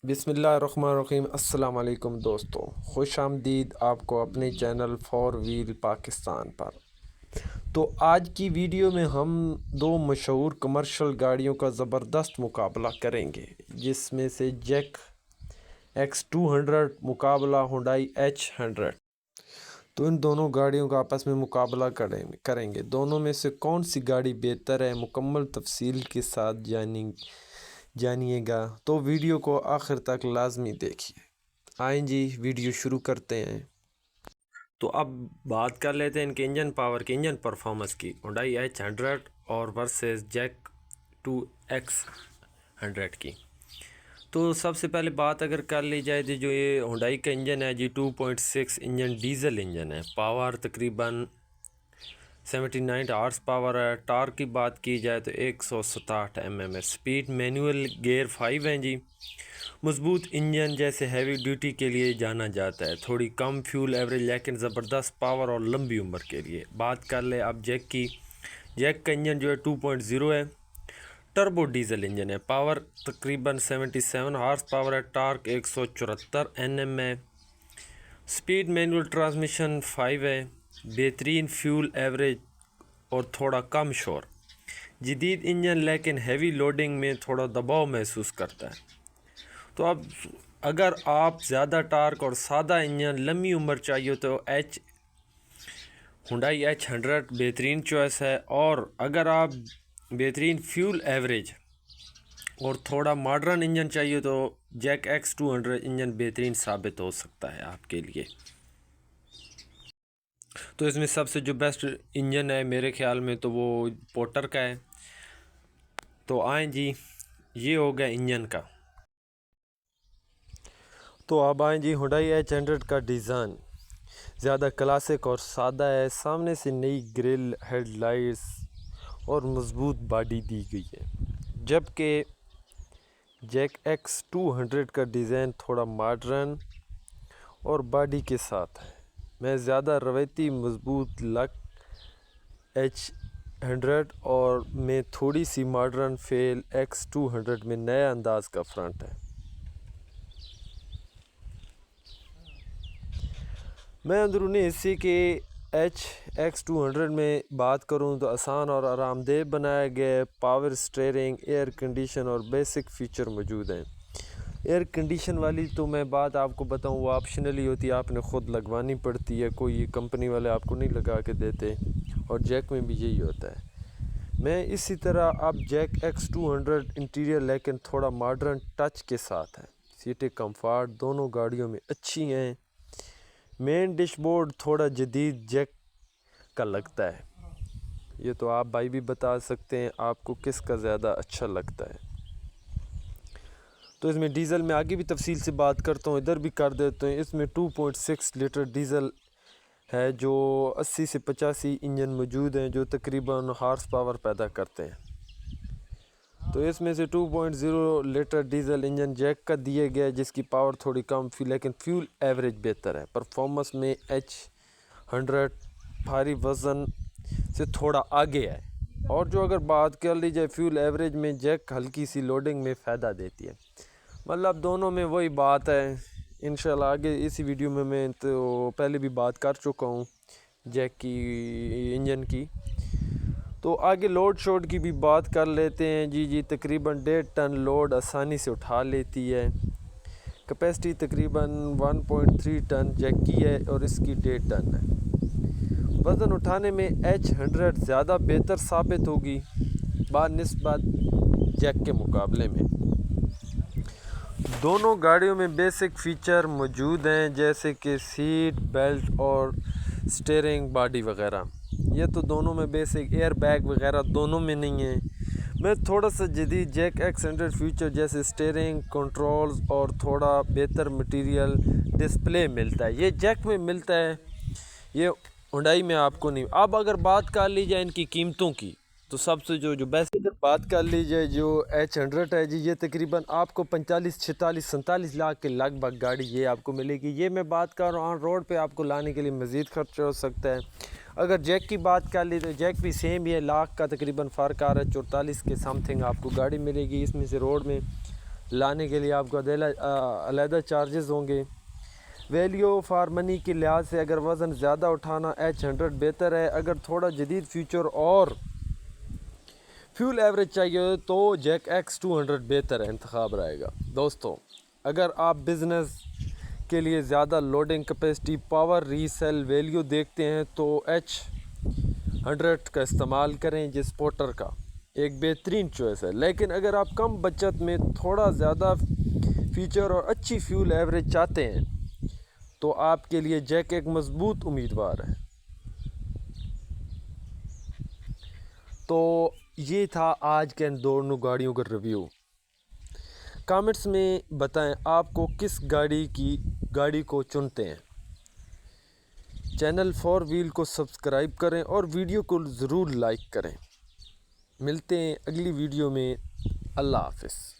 बिस्मिल्लाहिर्रहमानिर्रहीम। अस्सलाम वालेकुम दोस्तों, खुश आमदीद आपको अपने चैनल फोर व्हील पाकिस्तान पर। तो आज की वीडियो में हम दो मशहूर कमर्शियल गाड़ियों का ज़बरदस्त मुकाबला करेंगे, जिसमें से जैक X200 मुकाबला हुंडई H100। तो इन दोनों गाड़ियों का आपस में मुकाबला करेंगे। दोनों में से कौन सी गाड़ी बेहतर है, मुकम्मल तफसील के साथ जानिएगा। तो वीडियो को आखिर तक लाजमी देखिए। आएँ जी, वीडियो शुरू करते हैं। तो अब बात कर लेते हैं इनके इंजन पावर की, इंजन परफॉर्मेंस की। हुंडई H100 और वर्सेस जैक 2X100 की। तो सबसे पहले बात अगर कर ली जाए तो जो ये हुंडई का इंजन है जी 2.6 इंजन डीजल इंजन है। पावर तकरीबन 79 हार्स पावर है। टार्क की बात की जाए तो 167 mm है। स्पीड मैनुअल गियर 5 हैं जी। मजबूत इंजन जैसे हैवी ड्यूटी के लिए जाना जाता है। थोड़ी कम फ्यूल एवरेज लेकिन ज़बरदस्त पावर और लंबी उम्र के लिए। बात कर ले अब जैक की। जैक का इंजन जो है 2.0 है। टर्बो डीजल इंजन है। पावर तकरीबन 77 हार्स पावर है। टार्क 174 Nm है। स्पीड मैनुअल ट्रांसमिशन 5 है। बेहतरीन फ्यूल एवरेज और थोड़ा कम शोर। जदीद इंजन लेकिन हैवी लोडिंग में थोड़ा दबाव महसूस करता है। तो अब अगर आप ज़्यादा टार्क और सादा इंजन लंबी उम्र चाहिए तो हुंडई H100 बेहतरीन चॉइस है। और अगर आप बेहतरीन फ्यूल एवरेज और थोड़ा मॉडर्न इंजन चाहिए तो जैक X200 इंजन बेहतरीन साबित हो सकता है आपके लिए। तो इसमें सबसे जो बेस्ट इंजन है मेरे ख्याल में तो वो पोर्टर का है। तो आए जी, ये हो गया इंजन का। तो अब आए जी हुंडई H100 का डिज़ाइन ज़्यादा क्लासिक और सादा है। सामने से नई ग्रिल, हेडलाइट्स और मजबूत बॉडी दी गई है, जबकि जैक X200 का डिज़ाइन थोड़ा मॉडर्न और बॉडी के साथ है। मैं ज़्यादा रवायती मजबूत लक H100 और में थोड़ी सी मॉडर्न फेल X200 में नया अंदाज का फ्रंट है। मैं अंदरूनी हिस्से के X200 में बात करूं तो आसान और आरामदेह बनाया गया पावर स्टीयरिंग, एयर कंडीशन और बेसिक फीचर मौजूद हैं। एयर कंडीशन वाली तो मैं बात आपको बताऊं वो ऑप्शनली होती है, आपने ख़ुद लगवानी पड़ती है, कोई कंपनी वाले आपको नहीं लगा के देते। और जैक में भी यही होता है। मैं इसी तरह अब जैक X200 इंटीरियर लेकिन थोड़ा मॉडर्न टच के साथ है। सीटें कंफर्ट दोनों गाड़ियों में अच्छी हैं। मेन डैशबोर्ड थोड़ा जदीद जैक का लगता है। ये तो आप भाई भी बता सकते हैं आपको किसका ज़्यादा अच्छा लगता है। तो इसमें डीज़ल में आगे भी तफसील से बात करता हूँ, इधर भी कर देते हैं। इसमें 2.6 लीटर डीज़ल है जो 80 से 85 इंजन मौजूद हैं जो तकरीबन हार्स पावर पैदा करते हैं। तो इसमें से 2.0 लीटर डीजल इंजन जैक का दिया गया है जिसकी पावर थोड़ी कम लेकिन फ्यूल एवरेज बेहतर है। परफॉर्मेंस में H100 भारी वज़न से थोड़ा आगे है। और जो अगर बात कर ली जाए फ्यूल एवरेज में जैक हल्की सी लोडिंग में फ़ायदा देती है। मतलब दोनों में वही बात है। इंशाल्लाह आगे इसी वीडियो में मैं तो पहले भी बात कर चुका हूँ जैक की इंजन की। तो आगे लोड शोड की भी बात कर लेते हैं जी। तकरीबन 1.5 टन लोड आसानी से उठा लेती है। कैपेसिटी तकरीबन 1.3 टन जैक की है और इसकी 1.5 टन है। वज़न उठाने में H100 ज़्यादा बेहतर साबित होगी बानिस्बत जैक के मुकाबले में। दोनों गाड़ियों में बेसिक फ़ीचर मौजूद हैं जैसे कि सीट बेल्ट और स्टीयरिंग बॉडी वगैरह। ये तो दोनों में बेसिक, एयर बैग वगैरह दोनों में नहीं है। मैं थोड़ा सा जदीद जैक X100 फीचर जैसे स्टीयरिंग कंट्रोल्स और थोड़ा बेहतर मटेरियल डिस्प्ले मिलता है, ये जैक में मिलता है, ये हुंडई में आपको नहीं। अब अगर बात कर ली जाए इनकी कीमतों की तो सबसे जो बेस्ट अगर बात कर ली जाए जो H100 है जी, ये तकरीबन आपको 45, 46, 47 लाख के लगभग गाड़ी ये आपको मिलेगी। ये मैं बात कर रहा हूँ ऑन रोड पे आपको लाने के लिए मज़ीद खर्चा हो सकता है। अगर जैक की बात कर ली तो जैक भी सेम ही है, लाख का तकरीबन फ़र्क आ रहा है। 44 के समथिंग आपको गाड़ी मिलेगी। इसमें से रोड में लाने के लिए आपको अलहदा चार्जेस होंगे। वैल्यू फॉर मनी के लिहाज से अगर वज़न ज़्यादा उठाना H100 बेहतर है। अगर थोड़ा जदीद फीचर और फ्यूल एवरेज चाहिए तो जैक X200 बेहतर है इंतखाब रहेगा। दोस्तों, अगर आप बिज़नेस के लिए ज़्यादा loading capacity, power, resale value देखते हैं तो H100 का इस्तेमाल करें, जिस स्पोर्टर का एक बेहतरीन चॉइस है। लेकिन अगर आप कम बचत में थोड़ा ज़्यादा फीचर और अच्छी फ्यूल एवरेज चाहते हैं तो आपके लिए जैक एक मज़बूत उम्मीदवार है। तो ये था आज के इन दोनों गाड़ियों का रिव्यू। कमेंट्स में बताएं आपको किस गाड़ी को चुनते हैं। चैनल 4 व्हील को सब्सक्राइब करें और वीडियो को ज़रूर लाइक करें। मिलते हैं अगली वीडियो में। अल्लाह हाफ़िज़।